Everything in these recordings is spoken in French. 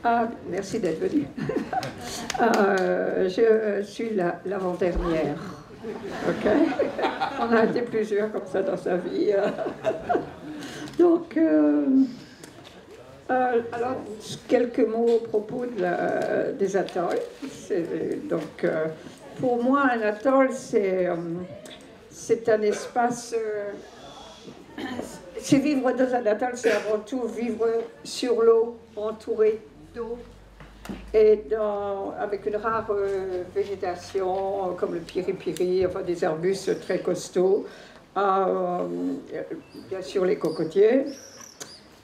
Ah, merci d'être venu. Je suis l'avant-dernière. OK? On a été plusieurs comme ça dans sa vie. Donc, alors, quelques mots au propos des atolls. Donc, pour moi, un atoll, c'est un espace... c'est vivre dans un atoll, c'est avant tout vivre sur l'eau, entouré d'eau, et avec une rare végétation, comme le piri-piri, enfin des arbustes très costauds, bien sûr les cocotiers.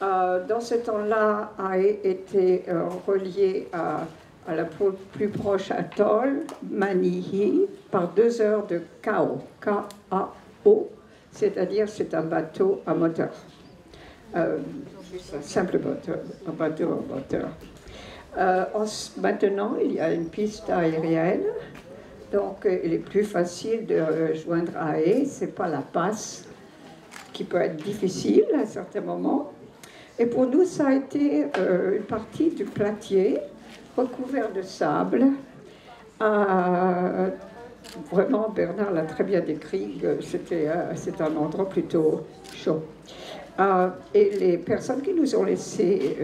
Dans ce temps-là, Ae était relié à la plus proche atoll, Manihi, par 2 heures de Kao, K-A-O, c'est-à-dire c'est un bateau à moteur. Un simple bateau, un bateau à moteur. Maintenant, il y a une piste aérienne, donc il est plus facile de rejoindre Ae, c'est pas la passe qui peut être difficile à certains moments. Et pour nous, ça a été une partie du platier recouvert de sable. Vraiment, Bernard l'a très bien décrit, c'est un endroit plutôt chaud. Et les personnes qui nous ont laissé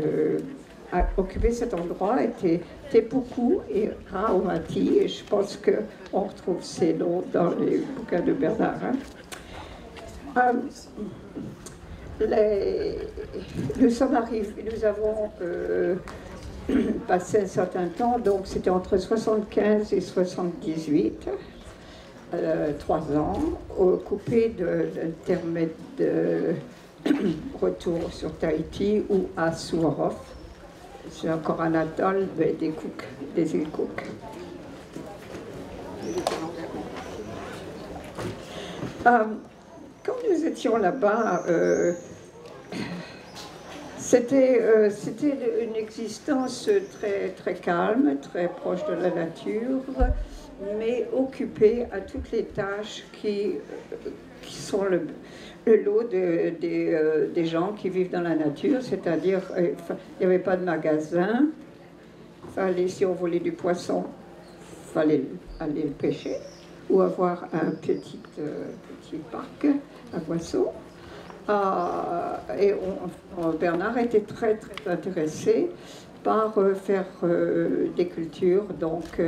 occuper cet endroit étaient Tepuku et Raomati, et je pense qu'on retrouve ces noms dans les bouquins de Bernard. Nous avons passé un certain temps, donc c'était entre 75 et 78, 3 ans, occupés d'intermède de retour sur Tahiti ou à Suarov. C'est encore un atoll des îles Cook. Quand nous étions là-bas, c'était une existence très, très calme, très proche de la nature, mais occupée à toutes les tâches qui sont le lot des gens qui vivent dans la nature, c'est-à-dire il n'y avait pas de magasin, si on voulait du poisson, il fallait aller le pêcher, ou avoir un petit parc à poissons. Et Bernard était très, très intéressé par faire des cultures, donc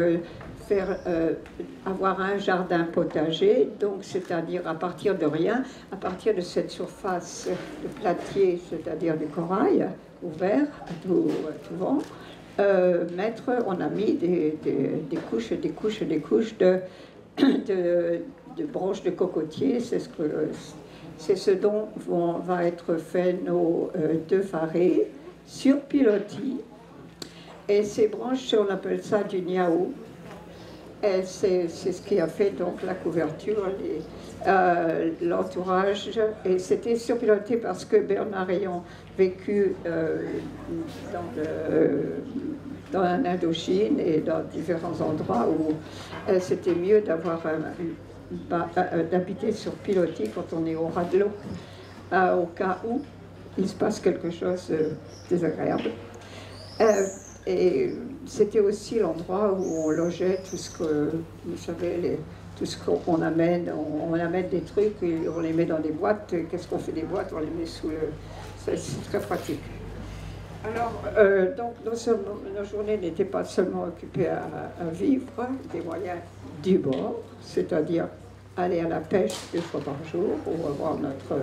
avoir un jardin potager, donc c'est-à-dire à partir de rien, à partir de cette surface de platier, c'est-à-dire du corail ouvert à tout vent, on a mis des couches et des couches et des couches de branches de cocotier. C'est ce dont va être fait nos 2 farés sur pilotis. Et ces branches, on appelle ça du niaou. Et c'est ce qui a fait donc la couverture, l'entourage. Et c'était surpiloté parce que Bernard ayant vécu dans l'Indochine et dans différents endroits où c'était mieux d'avoir d'habiter sur pilotis quand on est au ras de l'eau, au cas où il se passe quelque chose de désagréable. Et c'était aussi l'endroit où on logeait tout ce que, vous savez, tout ce qu'on amène. On amène des trucs et on les met dans des boîtes. Qu'est-ce qu'on fait des boîtes? On les met sous le... C'est très pratique. Alors, donc, nos journées n'étaient pas seulement occupées à vivre des moyens du bord, c'est-à-dire aller à la pêche 2 fois par jour ou avoir notre...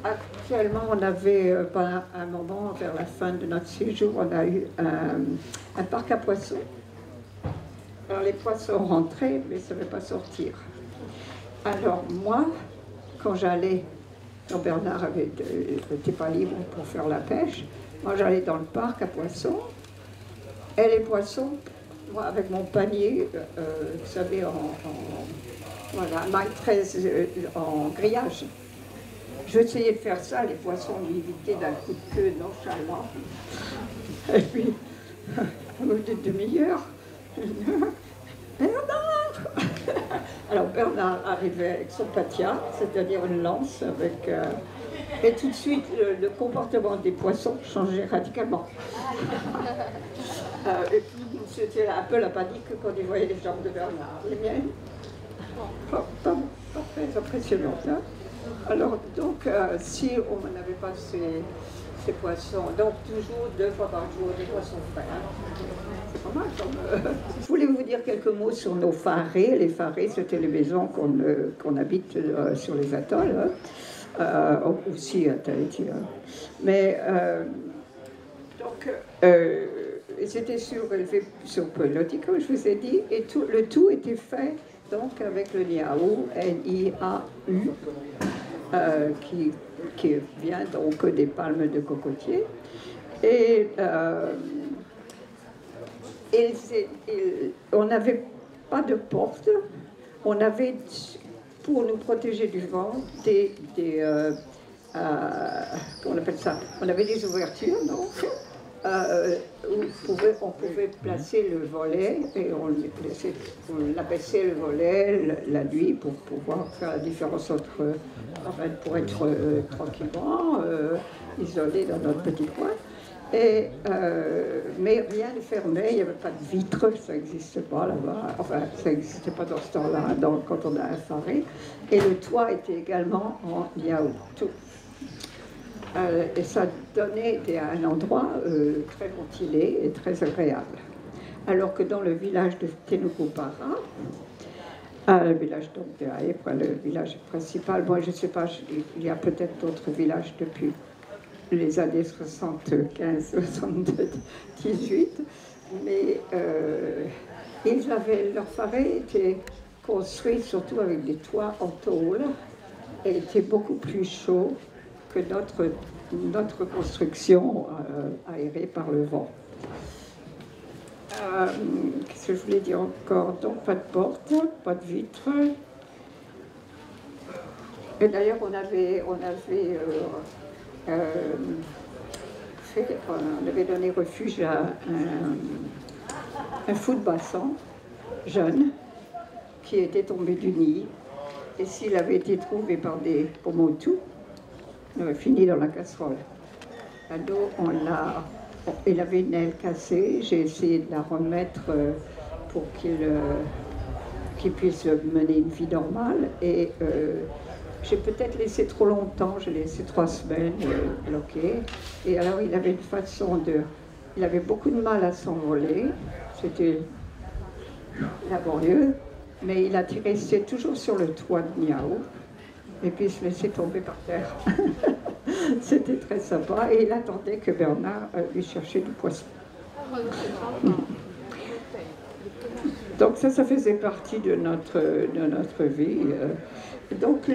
Actuellement, on avait, pendant un moment, vers la fin de notre séjour, on a eu un parc à poissons. Alors, les poissons rentraient, mais ils ne savaient pas sortir. Alors, moi, quand Bernard n'était pas libre pour faire la pêche, moi, j'allais dans le parc à poissons, et les poissons, moi, avec mon panier, vous savez, voilà, maille 13 en grillage. J'essayais de faire ça, les poissons m'évitaient d'un coup de queue nonchalant. Et puis, au bout d'une demi-heure, Bernard! Alors Bernard arrivait avec son patia, c'est-à-dire une lance avec Et tout de suite, le comportement des poissons changeait radicalement. Et puis, c'était un peu la panique quand ils voyaient les jambes de Bernard. Les miennes, pas très impressionnantes. Hein. Alors, donc, si on n'avait pas ces poissons, donc toujours 2 fois par jour, des poissons frais. Hein. C'est pas mal comme... Je voulais vous dire quelques mots sur nos farés. Les farés, c'était les maisons qu'on habite sur les atolls. Hein. Aussi à Tahiti. Hein. Mais, donc... c'était surélevé sur Pelotti, comme je vous ai dit, et le tout était fait donc avec le niau, N-I-A-U, qui vient donc des palmes de cocotier. Et on n'avait pas de porte, on avait, pour nous protéger du vent, comment on appelle ça, on avait des ouvertures, donc. Où on pouvait placer le volet et on abaissait le volet la nuit pour pouvoir faire la différence pour être tranquillement isolé dans notre petit coin. Mais rien ne fermait, il n'y avait pas de vitres, ça n'existait pas là-bas, enfin ça n'existait pas dans ce temps-là, quand on a un faré. Et le toit était également en niau. Et ça donnait un endroit très ventilé et très agréable. Alors que dans le village de Tenukupara, le village donc de Haepra, le village principal, moi je ne sais pas, il y a peut-être d'autres villages depuis les années 75-78, mais leur faré était construit surtout avec des toits en tôle et était beaucoup plus chaud que notre construction aérée par le vent. Qu'est-ce que je voulais dire encore? Donc pas de porte, pas de vitre. Et d'ailleurs on avait donné refuge à un fou de bassin jeune qui était tombé du nid. Et s'il avait été trouvé par des pomotu, il avait fini dans la casserole. L'ado, il avait une aile cassée, j'ai essayé de la remettre pour qu'il puisse mener une vie normale. Et j'ai peut-être laissé trop longtemps, j'ai laissé 3 semaines bloqué. Et alors il avait une façon il avait beaucoup de mal à s'envoler, c'était laborieux, mais il atterrissait toujours sur le toit de niau. Et puis il se laissait tomber par terre. C'était très sympa. Et il attendait que Bernard lui cherchait du poisson. Donc ça faisait partie de notre vie. Donc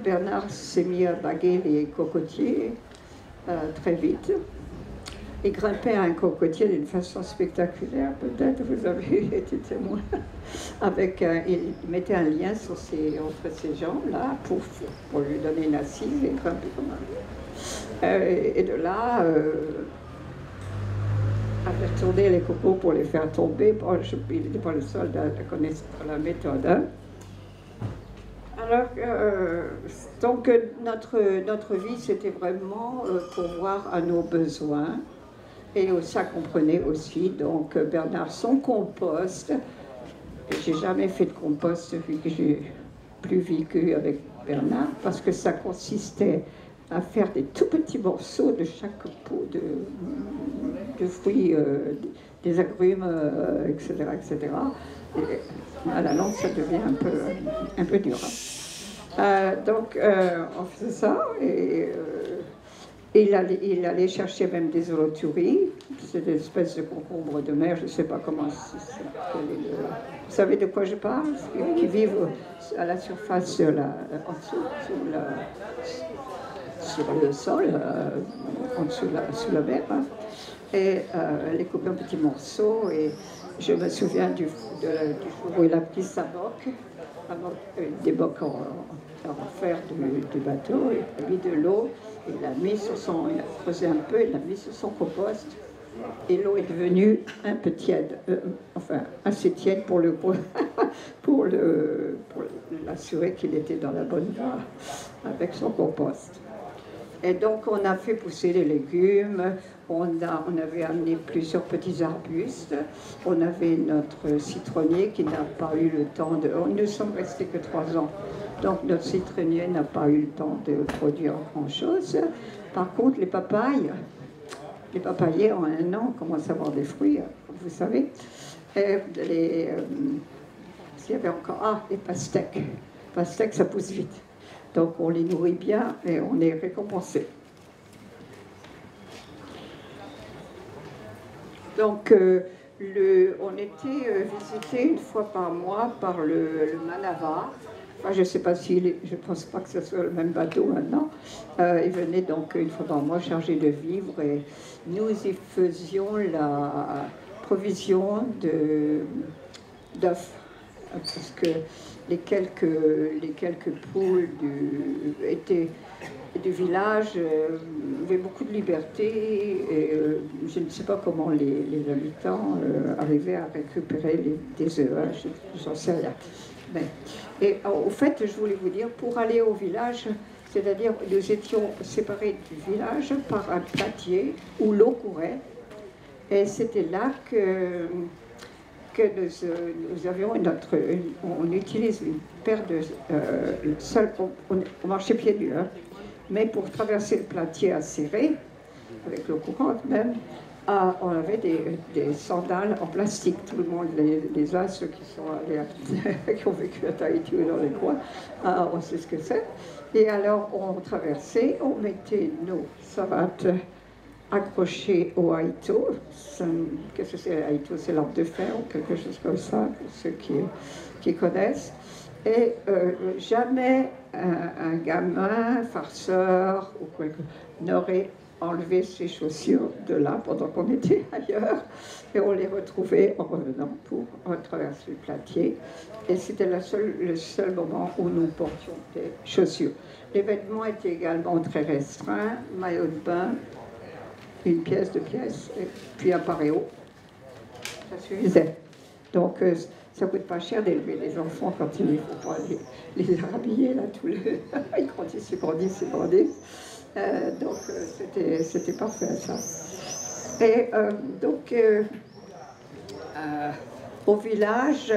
Bernard s'est mis à baguer les cocotiers très vite. Il grimpait à un cocotier d'une façon spectaculaire, peut-être vous avez été témoin. Il mettait un lien entre ses jambes là pour lui donner une assise et grimper comme un. Et de là, à faire tourner les cocos pour les faire tomber. Bon, il n'était pas le seul à connaître la méthode. Hein. Alors, donc notre vie, c'était vraiment pourvoir à nos besoins. Et ça comprenait aussi, donc, Bernard, son compost. J'ai jamais fait de compost vu que j'ai plus vécu avec Bernard, parce que ça consistait à faire des tout petits morceaux de chaque pot de fruits, des agrumes, etc., etc. Et à la longue, ça devient un peu dur. Donc, on faisait ça, et il allait chercher même des holoturies, c'est des espèces de concombres de mer, je ne sais pas comment ça s'appelle. Vous savez de quoi je parle? Qui vivent à la surface, en dessous, sur le sol, en dessous sous la mer. Hein. Et les couper en petits morceaux. Et je me souviens du jour où il a pris sa boque, des boques en fer du bateau, et il a mis de l'eau, il a creusé un peu, il l'a mis sur son compost. Et l'eau est devenue un peu tiède, enfin assez tiède pour l'assurer qu'il était dans la bonne voie avec son compost. Et donc, on a fait pousser les légumes, on avait amené plusieurs petits arbustes, on avait notre citronnier qui n'a pas eu le temps de... Nous ne sommes restés que 3 ans, donc notre citronnier n'a pas eu le temps de produire grand-chose. Par contre, les papayes en 1 an commencent à avoir des fruits, comme vous savez. Et s'il y avait encore... les pastèques. Les pastèques, ça pousse vite. Donc on les nourrit bien et on est récompensé. Donc on était visité 1 fois par mois par le Manava. Enfin, je ne sais pas je ne pense pas que ce soit le même bateau maintenant. Il venait donc 1 fois par mois chargé de vivres et nous y faisions la provision d'œufs. Parce que les quelques poules du village avaient beaucoup de liberté et je ne sais pas comment les habitants arrivaient à récupérer des œufs, j'en sais rien. Et au fait, je voulais vous dire, pour aller au village, c'est-à-dire nous étions séparés du village par un platier où l'eau courait et c'était là que nous avions on utilise une paire de on marchait pieds nus, hein, mais pour traverser le platier acéré, avec l'eau courante même, on avait des sandales en plastique. Tout le monde les a, ceux qui sont allés qui ont vécu à Tahiti ou dans les coins, on sait ce que c'est. Et alors on traversait, on mettait nos savates accroché au haïto. Qu'est-ce que c'est haïto? C'est l'arbre de fer ou quelque chose comme ça, pour ceux qui connaissent. Et jamais un gamin, farceur ou quelque n'aurait enlevé ses chaussures de là pendant qu'on était ailleurs. Et on les retrouvait en revenant pour traverser le platier. Et c'était le seul moment où nous portions des chaussures. Les vêtements étaient également très restreints, maillot de bain, une pièce, 2 pièces, et puis un paréo. Ça suffisait. Donc, ça ne coûte pas cher d'élever les enfants quand il ne faut pas les rhabiller, là, ils grandissent. Donc, c'était parfait, ça. Et donc, au village,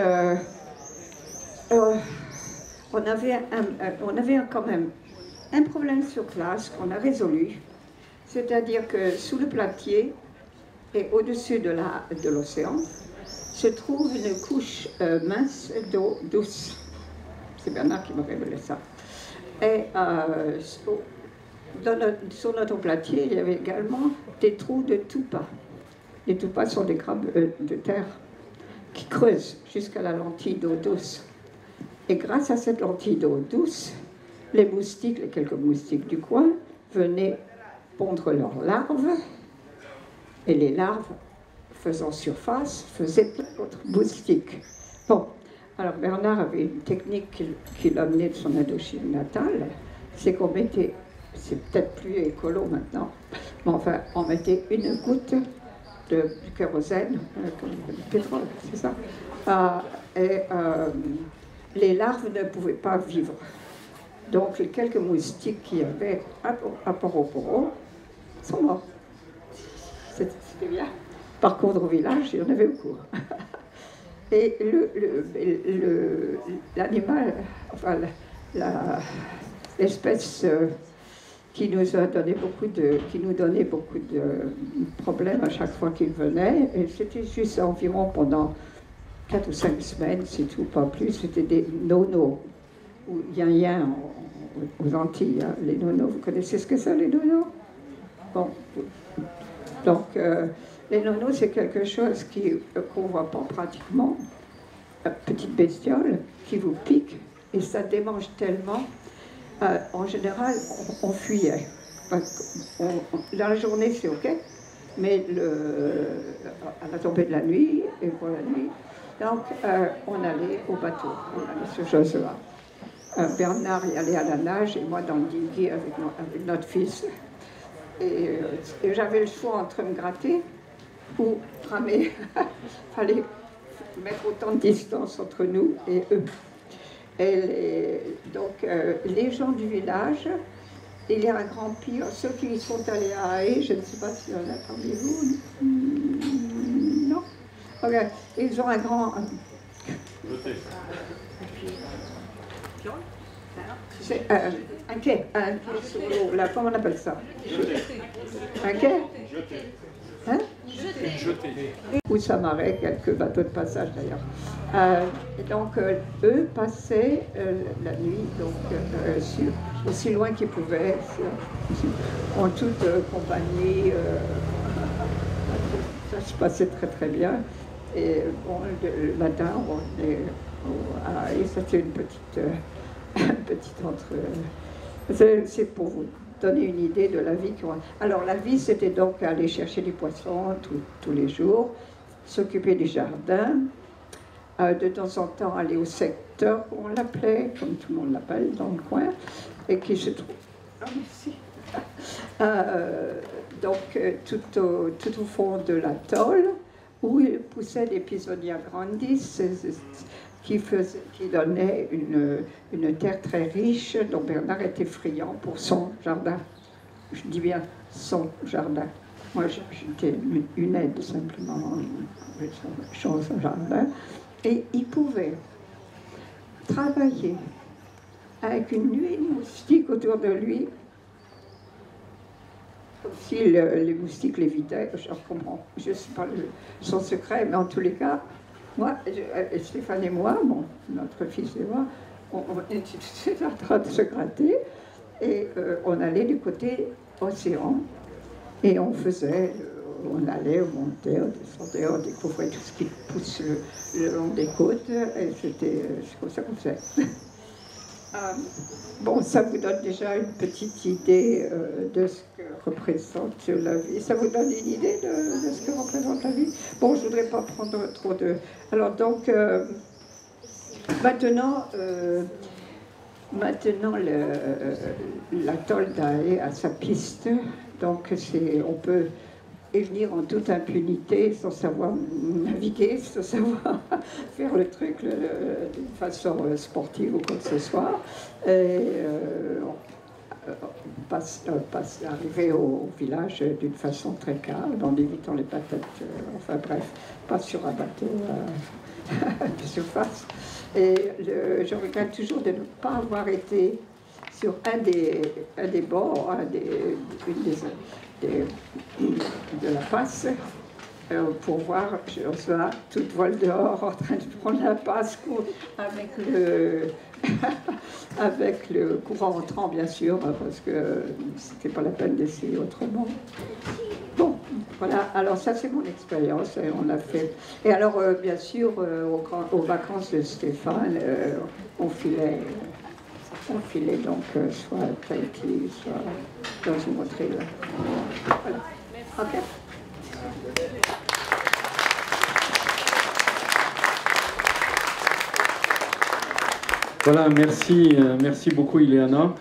on avait quand même un problème sur place qu'on a résolu. C'est-à-dire que sous le platier et au-dessus de l'océan se trouve une couche mince d'eau douce. C'est Bernard qui m'a révélé ça. Et sur notre platier, il y avait également des trous de tupa. Les tupas sont des crabes de terre qui creusent jusqu'à la lentille d'eau douce. Et grâce à cette lentille d'eau douce, les quelques moustiques du coin, venaient pondre leurs larves, et les larves, faisant surface, faisaient plein d'autres moustiques. Bon, alors Bernard avait une technique qu'il amenait de son Indochine natale, c'est qu'on mettait, c'est peut-être plus écolo maintenant, mais enfin, on mettait une goutte de kérosène, du pétrole, c'est ça, et les larves ne pouvaient pas vivre. Donc, les quelques moustiques qu'il y avait à Poroporo sont morts. C'était bien. Par contre, au village, il y en avait beaucoup. Et l'animal, enfin, l'espèce qui nous donnait beaucoup de problèmes à chaque fois qu'il venait, et c'était juste environ pendant 4 ou 5 semaines, c'est tout, pas plus, c'était des nonos, ou yin-yin aux Antilles, hein. Les nonos, vous connaissez ce que c'est, les nonos? Bon, donc les nonos, c'est quelque chose qu'on ne voit pas pratiquement, une petite bestiole qui vous pique, et ça démange tellement, en général, on fuyait. Dans la journée, c'est OK, mais à la tombée de la nuit, et pour la nuit, donc on allait au bateau, on allait sur Josua. Bernard y allait à la nage et moi dans le dinghy avec notre fils. Et j'avais le choix entre me gratter ou ramer. Il fallait mettre autant de distance entre nous et eux. Et donc les gens du village il y a un grand pire. Ceux qui sont allés à Haye, je ne sais pas s'il y en a parmi vous. Non. Okay. Ils ont un grand... C'est un quai sur l'eau, là, comment on appelle ça? Un quai? Hein? Où ça m'arrête, quelques bateaux de passage d'ailleurs. Donc eux passaient la nuit donc, aussi loin qu'ils pouvaient, en toute compagnie. Ça se passait très très bien. Et bon, le matin, on est et c'était une petite entre. C'est pour vous donner une idée de la vie. Alors la vie, c'était donc aller chercher du poisson tous les jours, s'occuper du jardin, de temps en temps aller au secteur, on l'appelait, comme tout le monde l'appelle, dans le coin, et qui se trouve... Ah, merci. Donc tout au fond de l'atoll, où il poussait des Pisonia grandis, qui donnait une terre très riche, dont Bernard était friand pour son jardin. Je dis bien son jardin. Moi, j'étais une aide simplement, son jardin. Et il pouvait travailler avec une nuée de moustiques autour de lui, comme si les moustiques l'évitaient. Je comprends, je ne sais pas son secret, mais en tous les cas, moi, Stéphane et moi, notre fils et moi, on était en train de se gratter et on allait du côté océan et on allait, on montait, on descendait, on découvrait tout ce qui pousse le long des côtes et c'est comme ça qu'on fait. Bon, ça vous donne déjà une petite idée de ce que représente la vie. Ça vous donne une idée de ce que représente la vie? Bon, je ne voudrais pas prendre trop de... Alors donc, maintenant l'atoll d'Haye a sa piste. Donc, on peut y venir en toute impunité, sans savoir naviguer, sans savoir faire le truc d'une façon sportive ou quoi que ce soit. Et arriver au village d'une façon très calme, en évitant les patates, enfin bref, pas sur un bateau de surface. Et je regrette toujours de ne pas avoir été sur un des bords, de la passe, pour voir Ursula toute voile dehors en train de prendre la passe avec le courant entrant, bien sûr, parce que c'était pas la peine d'essayer autrement. Bon, voilà, alors ça c'est mon expérience, et on a fait. Et alors, bien sûr, aux vacances de Stéphane, on filait donc soit à Tahiti, soit dans une autre île. Voilà. Ok. Voilà, merci beaucoup Ileana.